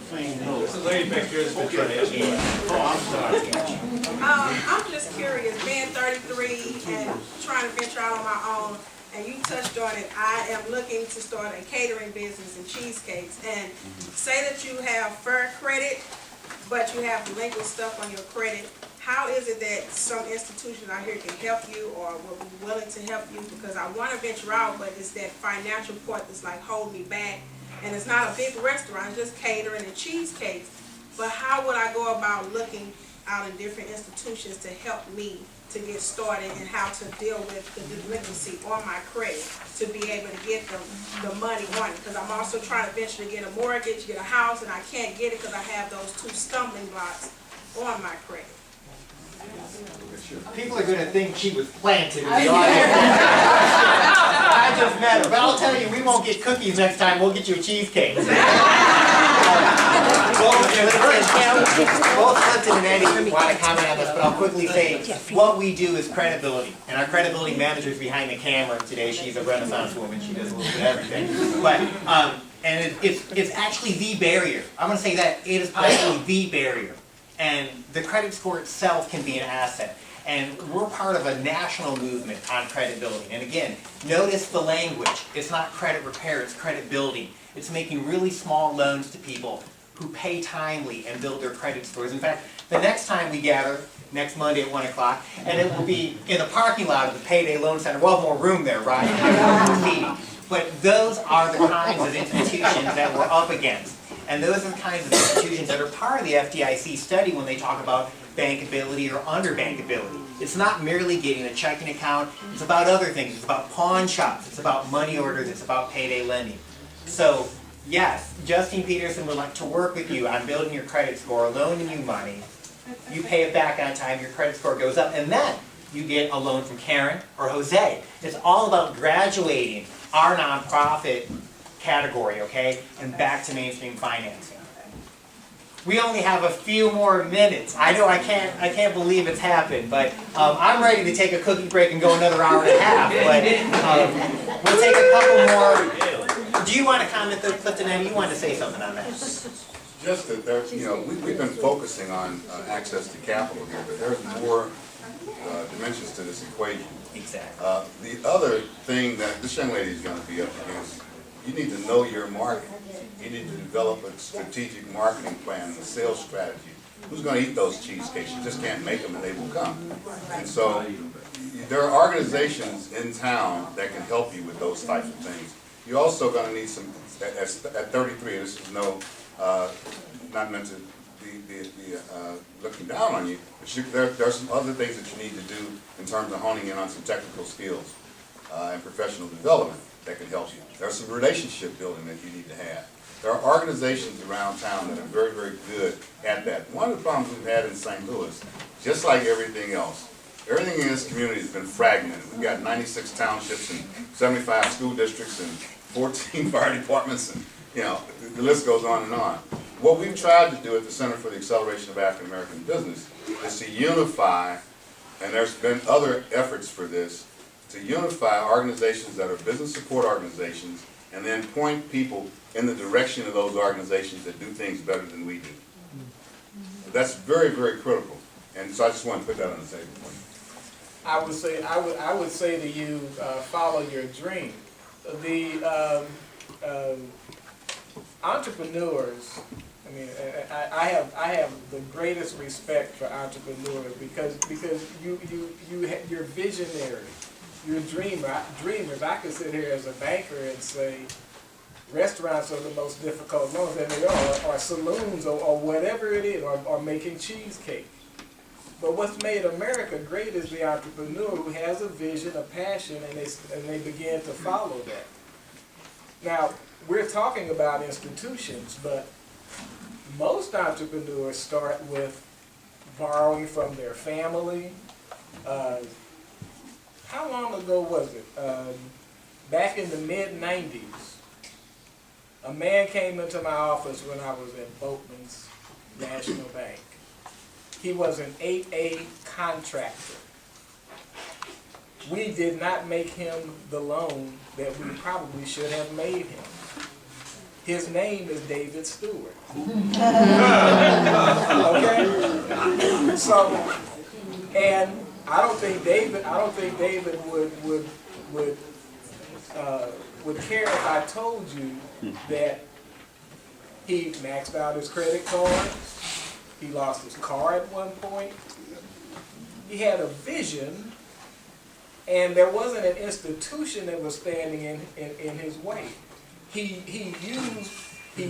This is lady back here that's been trying to ask me. Oh, I'm sorry. I'm just curious, being 33 and trying to venture out on my own, and you touched on it, I am looking to start a catering business and cheesecakes. And say that you have fair credit, but you have delinquent stuff on your credit. How is it that some institutions out here can help you or will be willing to help you? Because I want to venture out, but it's that financial part that's like holding me back. And it's not a big restaurant, it's just catering and cheesecakes. But how would I go about looking out in different institutions to help me to get started and how to deal with the delinquency on my credit to be able to get the money on it? Because I'm also trying to venture to get a mortgage, get a house, and I can't get it because I have those two stumbling blocks on my credit. People are going to think she was planted in the audience. I just met her, but I'll tell you, we won't get cookies next time. We'll get you a cheesecake. Both Clifton and Eddie want to comment on this, but I'll quickly say what we do is credibility. And our credibility manager is behind the camera today. She's a Renaissance woman. She does a little bit of everything. But and it's actually the barrier. I'm going to say that it is probably the barrier. And the credit score itself can be an asset. And we're part of a national movement on credibility. And again, notice the language. It's not credit repair, it's credit building. It's making really small loans to people who pay timely and build their credit scores. In fact, the next time we gather, next Monday at 1 o'clock, and it will be in the parking lot of the Payday Loan Center. We'll have more room there, right? But those are the kinds of institutions that we're up against. And those are the kinds of institutions that are part of the FDIC study when they talk about bankability or underbankability. It's not merely getting a checking account, it's about other things. It's about pawn shops, it's about money orders, it's about payday lending. So, yes, Justine Peterson would like to work with you on building your credit score, loaning you money. You pay it back on time, your credit score goes up, and then you get a loan from Karen or Jose. It's all about graduating our nonprofit category, okay, and back to mainstream financing. We only have a few more minutes. I know I can't believe it's happened, but I'm ready to take a cookie break and go another hour and a half. But we'll take a couple more. Do you want to comment though, Clifton? And you wanted to say something on that? Just that there's, we've been focusing on access to capital here, but there's more dimensions to this equation. Exactly. The other thing that this young lady is going to be up against, you need to know your market. You need to develop a strategic marketing plan and a sales strategy. Who's going to eat those cheesecakes? You just can't make them and they will come. And so there are organizations in town that can help you with those types of things. You're also going to need some, at 33, this is not meant to be looking down on you, but there are some other things that you need to do in terms of honing in on some technical skills and professional development that can help you. There's some relationship building that you need to have. There are organizations around town that are very, very good at that. One of the problems we've had in St. Louis, just like everything else, everything in this community has been fragmented. We've got 96 townships and 75 school districts and 14 fire departments, and the list goes on and on. What we've tried to do at the Center for the Acceleration of African American Business is to unify, and there's been other efforts for this, to unify organizations that are business support organizations and then point people in the direction of those organizations that do things better than we do. That's very, very critical. And so I just want to put that on the table for you. I would say to you, follow your dream. The entrepreneurs, I mean, I have the greatest respect for entrepreneurs because you're visionary. You're dreamers. I could sit here as a banker and say restaurants are the most difficult loans, and they are, or saloons, or whatever it is, or making cheesecake. But what's made America great is the entrepreneur who has a vision, a passion, and they begin to follow that. Now, we're talking about institutions, but most entrepreneurs start with borrowing from their family. How long ago was it? Back in the mid-90s, a man came into my office when I was at Boatman's National Bank. He was an 8A contractor. We did not make him the loan that we probably should have made him. His name is David Stewart. Okay? So, and I don't think David would care if I told you that he maxed out his credit card, he lost his car at one point, he had a vision, and there wasn't an institution that was standing in his way. He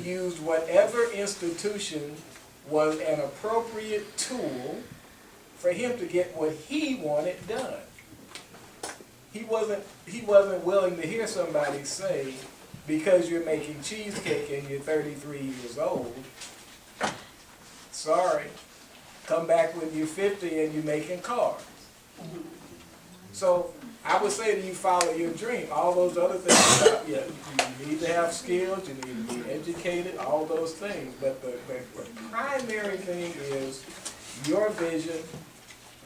used whatever institution was an appropriate tool for him to get what he wanted done. He wasn't willing to hear somebody say, because you're making cheesecake and you're 33 years old, sorry, come back when you're 50 and you're making cars. So I would say to you, follow your dream. All those other things, you need to have skills, you need to be educated, all those things. But the primary thing is your vision,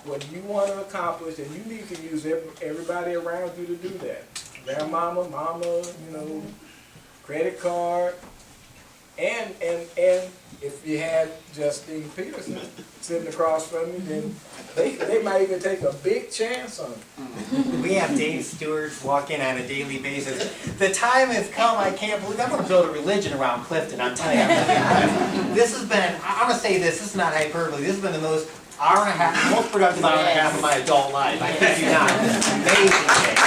what you want to accomplish, and you need to use everybody around you to do that. Grandmama, mama, credit card, and if you had Justine Petersen sitting across from you, then they might even take a big chance on it. We have Dave Stewarts walk in on a daily basis. The time has come, I can't believe, I'm going to build a religion around Clifton, I'm telling you. This has been, I'm going to say this is not hyperbole, this has been the most most productive hour and a half of my adult life. I kid you not. This is amazing thing.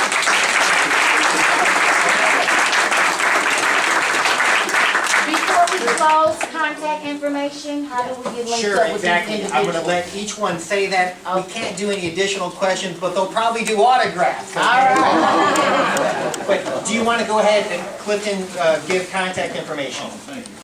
Before we close, contact information, how do we get linked Sure, up with these exactly. I'm going to individuals? let each one say that. We can't do any additional questions, but they'll probably do autographs. Okay? All right. But do you want to go ahead and Clifton give contact information?